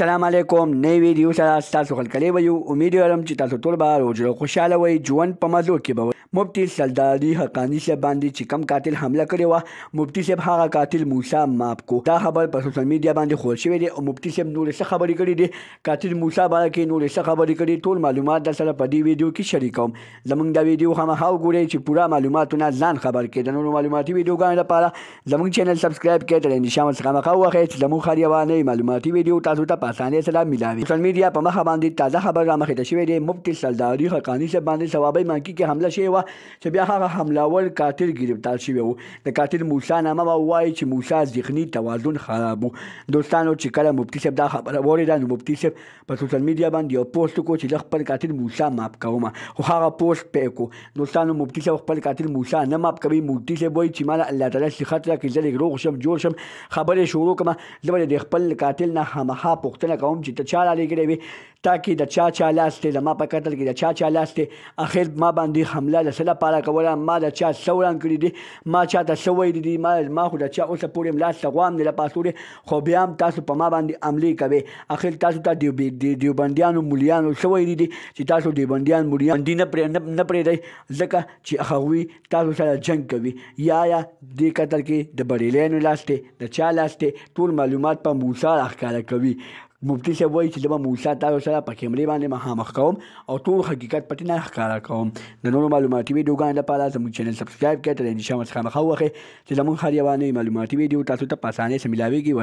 السلام علیکم نئی ویډیو سره تاسو خلکلی ویو امید لرم چې تاسو ټول به روزه خوشحاله وئ ژوند په مزو کې به مفتی سرداري حقانی صاحب باندې چې کم قاتل حمله کړې وه مفتی صاحب هغه قاتل موسی ماپ کو دا خبر په سوشل میډیا باندې خور شوی دی او مفتی صاحب نور څه خبرې کړې دي قاتل موسی باره کې نور څه خبرې کړې ټول معلومات در سره په دې ویډیو کې شریکوم زموږ دا ویډیو خامخا وګورئ چې پوره معلوماتونه ځان خبر کړئ د نورو معلوماتي ویډیوګانو لپاره زموږ چینل سبسکرایب کړئ تر انشاءالله څخه خامخا ووهئ چې زموږ هر یوه نوې معلوماتي ویډیو تاسو ته په اسانۍ سره ملاوي سوشل میډیا په مخه باندې تازه خبر رامخې ته شوی دی مفتی سرداري حقانی صاحب باندې ثوابي منکي کې حمله شوې وه چې بیا هغه حملاور قاتل ګرفتار شوی و د قاتل موسی نامه به وایي چې موسی ذهني توازن خراب و دوستانو چې کله مفتی صاحب دا خبره واورېده نو مفتی صاحب په سوشل میډیا باندې یو پوسټ وکړو چې زه خپل قاتل موسی ماپ کوم خو هغه پوسټ پې کړو دوستانو مفتی صاحب خپل قاتل موسی نه ماپ کوي مفتی صاحب وایي چې ماله الله تعالی صحت راکړي زه لږ روغ شم جوړ شم خبرې شروع کړم زه به د خپل قاتل نه خامخا پوښتنه کوم چې ته چا رالیږلی وې تاکي د چا لاس دی زما په قتل کې د چا لاس دی اخر ما باندې حمله د څه لپاره کوله ما د چا څه وړاندې کړي دي ما چاته څه ویلي دي ما خو د چا اوسه پورې ملاس ته غوام نه له پاسورې خو بیا هم تاسو په ما باندې حملې کوئ اخر تاسو ته دیوبندیانو مولیانو څه ویلي دي چې تاسو دیوبندیان مولیان نه پرېږدئ ځکه چې هغوی تاسو سره جنګ کوي یا دې قتل کې د بریلیانو لاس دی د چا لاس دی ټول معلومات په موسی راښکاره کوي مفتی صاحب وایي چې زه به موسی تاسو سره په کیمرې باندې مخامخ کوم او ټول حقیقت پټې نه ښکاره کوم د نورو معلوماتي ویډیوګانو لپاره زموږ چینل سبسکرایب کړئ تر انشاءالله څخه مخه وخی چې زموږ هر یوه نوې معلوماتي ویډیو تاسو ته په اسانۍ سره ملاویږي